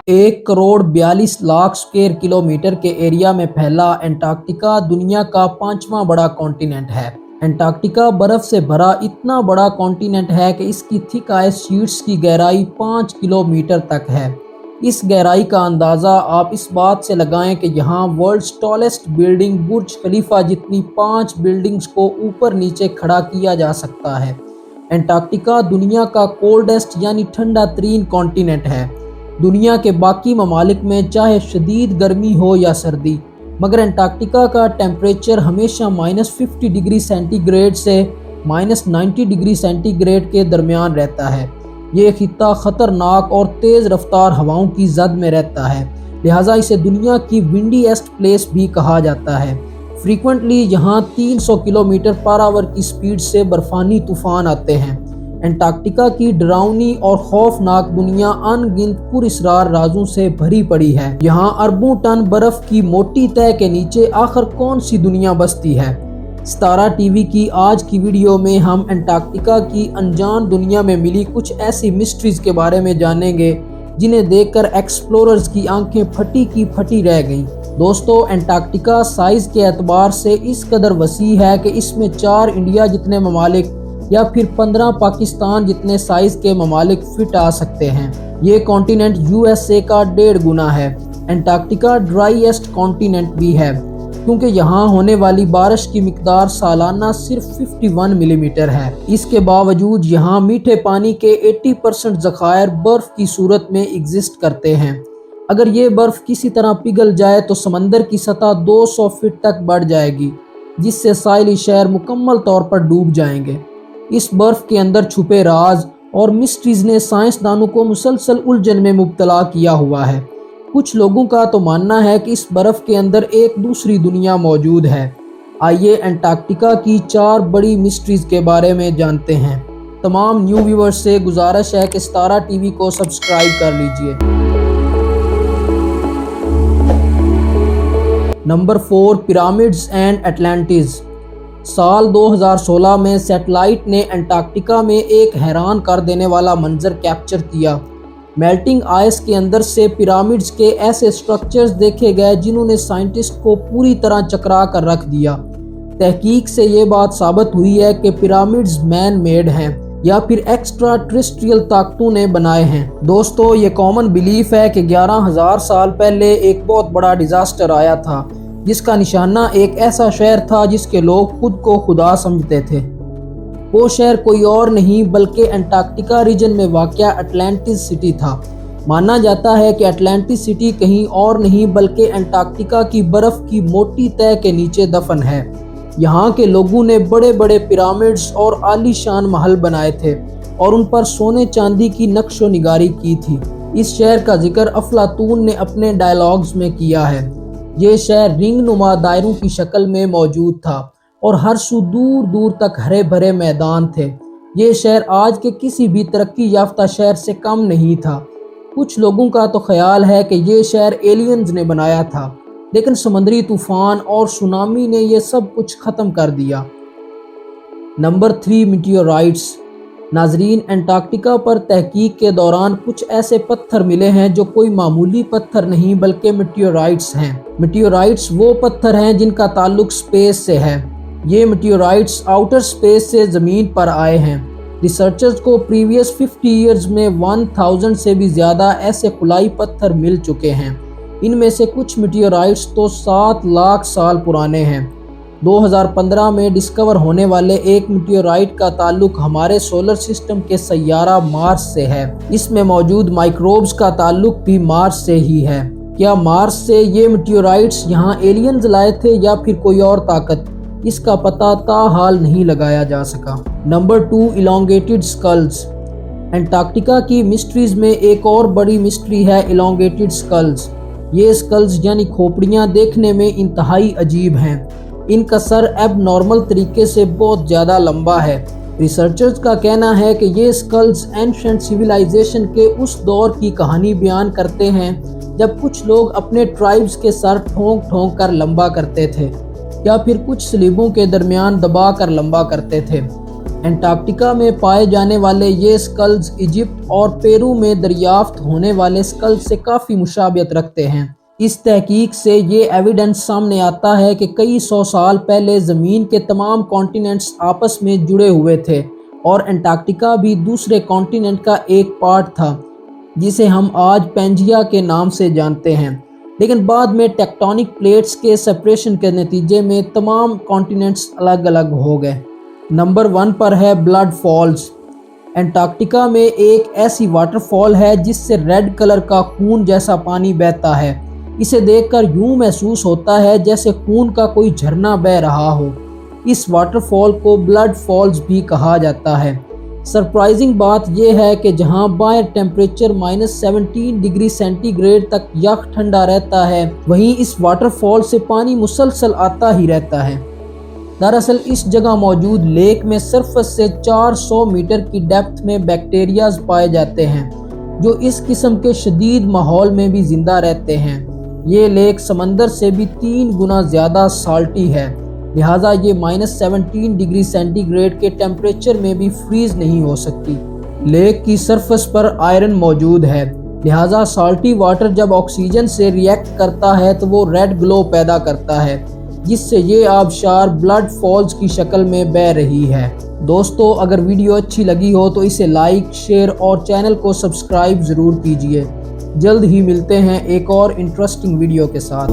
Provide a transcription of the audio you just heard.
1,42,00,000 square kilometre के area में फैला एंटार्क्टिका दुनिया का 5वां बड़ा कॉन्टिनेंट है। एंटार्क्टिका बर्फ से भरा इतना बड़ा कॉन्टिनेंट है कि इसकी थिक आइस शीट्स की गहराई 5 किलोमीटर तक है। इस गहराई का अंदाज़ा आप इस बात से लगाएं कि यहाँ वर्ल्ड्स टॉलेस्ट बिल्डिंग बुर्ज खलीफा जितनी 5 बिल्डिंग्स को ऊपर नीचे खड़ा किया जा सकता है। एंटार्क्टिका दुनिया का कोल्डेस्ट यानी ठंडा तरीन कॉन्टिनेंट है। दुनिया के बाकी ममालिक में चाहे शदीद गर्मी हो या सर्दी, मगर एंटार्क्टिका का टेम्परेचर हमेशा -50 डिग्री सेंटीग्रेड से -90 डिग्री सेंटीग्रेड के दरमियान रहता है। ये खित्ता ख़तरनाक और तेज़ रफ्तार हवाओं की जद में रहता है, लिहाजा इसे दुनिया की विंडीएस्ट प्लेस भी कहा जाता है। फ्रीक्वेंटली यहाँ 300 किलोमीटर पर आवर की स्पीड से बर्फानी तूफ़ान आते हैं। एंटार्क्टिका की डरावनी और खौफनाक दुनिया अनगिनत पुरअसरार राजों से भरी पड़ी है। यहाँ अरबों टन बर्फ की मोटी तह के नीचे आखिर कौन सी दुनिया बसती है? सितारा टीवी की आज की वीडियो में हम एंटार्क्टिका की अनजान दुनिया में मिली कुछ ऐसी मिस्ट्रीज के बारे में जानेंगे जिन्हें देखकर एक्सप्लोरर्स की आंखें फटी की फटी रह गईं। दोस्तों, एंटार्क्टिका साइज़ के एतबार से इस कदर वसी है कि इसमें 4 इंडिया जितने ममालिक या फिर 15 पाकिस्तान जितने साइज़ के ममालिक फिट आ सकते हैं। ये कॉन्टिनेंट यूएसए का 1.5 गुना है। एंटार्क्टिका ड्राईएस्ट कॉन्टिनेंट भी है क्योंकि यहाँ होने वाली बारिश की मिकदार सालाना सिर्फ 51 मिलीमीटर है। इसके बावजूद यहाँ मीठे पानी के 80% ज़खायर बर्फ़ की सूरत में एग्जिस्ट करते हैं। अगर ये बर्फ़ किसी तरह पिघल जाए तो समंदर की सतह 200 फीट तक बढ़ जाएगी, जिससे साहिली शहर मुकम्मल तौर पर डूब जाएंगे। इस बर्फ़ के अंदर छुपे राज और मिस्ट्रीज़ ने साइंसदानों को मुसलसल उलझन में मुब्तला किया हुआ है। कुछ लोगों का तो मानना है कि इस बर्फ़ के अंदर एक दूसरी दुनिया मौजूद है। आइए एंटार्क्टिका की 4 बड़ी मिस्ट्रीज़ के बारे में जानते हैं। तमाम न्यू व्यूअर्स से गुजारिश है कि सितारा टीवी को सब्सक्राइब कर लीजिए। Number 4, pyramids and Atlantis. साल 2016 में सैटेलाइट ने एंटार्क्टिका में एक हैरान कर देने वाला मंजर कैप्चर किया। मेल्टिंग आइस के अंदर से पिरामिड्स के ऐसे स्ट्रक्चर्स देखे गए जिन्होंने साइंटिस्ट को पूरी तरह चकरा कर रख दिया। तहकीक से ये बात साबित हुई है कि पिरामिड्स मैन मेड हैं या फिर एक्स्ट्रा टेरेस्ट्रियल ताकतों ने बनाए हैं। दोस्तों, ये कॉमन बिलीफ है कि 11,000 साल पहले एक बहुत बड़ा डिजास्टर आया था जिसका निशाना एक ऐसा शहर था जिसके लोग खुद को खुदा समझते थे। वो शहर कोई और नहीं बल्कि एंटार्क्टिका रीजन में वाक़या अटलांटिस सिटी था। माना जाता है कि अटलांटिस सिटी कहीं और नहीं बल्कि एंटार्क्टिका की बर्फ़ की मोटी तह के नीचे दफन है। यहाँ के लोगों ने बड़े बड़े पिरामिड्स और आलीशान महल बनाए थे और उन पर सोने चांदी की नक्शो निगारी की थी। इस शहर का जिक्र अफलातून ने अपने डायलॉग्स में किया है। ये शहर रिंग नुमा दायरों की शक्ल में मौजूद था और हर सू दूर दूर तक हरे भरे मैदान थे। ये शहर आज के किसी भी तरक्की याफ्ता शहर से कम नहीं था। कुछ लोगों का तो ख्याल है कि ये शहर एलियंस ने बनाया था, लेकिन समुद्री तूफान और सुनामी ने ये सब कुछ ख़त्म कर दिया। Number 3, meteorites. नाजरीन, एंटार्क्टिका पर तहकीक के दौरान कुछ ऐसे पत्थर मिले हैं जो कोई मामूली पत्थर नहीं बल्कि मीटियोराइट्स हैं। मीटियोराइट्स वो पत्थर हैं जिनका ताल्लुक स्पेस से है। ये मीटियोराइट्स आउटर स्पेस से ज़मीन पर आए हैं। रिसर्चर्स को प्रीवियस 50 ईयर्स में 1000 से भी ज़्यादा ऐसे खुलाई पत्थर मिल चुके हैं। इनमें से कुछ मीटियोराइट्स तो 7 लाख साल पुराने हैं। 2015 में डिस्कवर होने वाले एक मीटियोराइट का ताल्लुक हमारे सोलर सिस्टम के सैयारा मार्स से है। इसमें मौजूद माइक्रोब्स का ताल्लुक भी मार्स से ही है। क्या मार्स से ये मीटियोराइट्स यहाँ एलियंस लाए थे या फिर कोई और ताकत? इसका पता ताहाल नहीं लगाया जा सका। Number 2, elongated skulls. एंटार्क्टिका की मिस्ट्रीज में एक और बड़ी मिस्ट्री है इलोंगेटेड स्कल्स। ये स्कल्स यानी खोपड़ियाँ देखने में इंतहाई अजीब हैं। इनका सर एबनॉर्मल तरीके से बहुत ज़्यादा लंबा है। रिसर्चर्स का कहना है कि ये स्कल्स एंशिएंट सिविलाइजेशन के उस दौर की कहानी बयान करते हैं जब कुछ लोग अपने ट्राइब्स के सर ठोंक ठोंक कर लंबा करते थे या फिर कुछ स्लीबों के दरमियान दबा कर लंबा करते थे। انٹارکٹیکا میں پائے جانے والے یہ سکلز ایجپٹ اور پیرو میں دریافت ہونے والے سکل سے کافی مشابہت رکھتے ہیں۔ اس تحقیق سے یہ ایویڈنس سامنے آتا ہے کہ کئی سو سال پہلے زمین کے تمام کانٹیننٹس آپس میں جڑے ہوئے تھے اور انٹارکٹیکا بھی دوسرے کانٹیننٹ کا ایک پارٹ تھا جسے ہم آج پینجیا کے نام سے جانتے ہیں، لیکن بعد میں ٹیکٹونک پلیٹس کے سپریشن کے نتیجے میں تمام کانٹیننٹس الگ الگ ہو گئے۔ نمبر 1 پر ہے بلڈ فالز۔ انٹارکٹیکا میں ایک ایسی واٹر فال ہے جس سے ریڈ کلر کا خون جیسا پانی بہتا ہے۔ اسے دیکھ کر یوں محسوس ہوتا ہے جیسے خون کا کوئی جھرنا بہہ رہا ہو۔ اس واٹر فال کو بلڈ فالز بھی کہا جاتا ہے۔ سرپرائزنگ بات یہ ہے کہ جہاں باہر ٹیمپریچر -17 ڈگری سینٹی گریڈ تک یخ ٹھنڈا رہتا ہے، وہیں اس واٹر فال سے پانی مسلسل آتا ہی رہتا ہے۔ دراصل اس جگہ موجود لیک میں سرفس سے 400 میٹر کی ڈیپتھ میں بیکٹیریاز پائے جاتے ہیں جو اس قسم کے شدید ماحول میں بھی زندہ رہتے ہیں۔ یہ لیک سمندر سے بھی 3 گنا زیادہ سالٹی ہے، لہٰذا یہ -17 ڈگری سینٹی گریڈ کے ٹیمپریچر میں بھی فریز نہیں ہو سکتی۔ لیک کی سرفس پر آئرن موجود ہے، لہٰذا سالٹی واٹر جب آکسیجن سے ریئیکٹ کرتا ہے تو وہ ریڈ گلو پیدا کرتا ہے، جس سے یہ آبشار بلڈ فالز کی شکل میں بہہ رہی ہے۔ دوستو، اگر ویڈیو اچھی لگی ہو تو اسے لائک، شیئر اور چینل کو سبسکرائب ضرور کیجیے۔ جلد ہی ملتے ہیں ایک اور انٹرسٹنگ ویڈیو کے ساتھ۔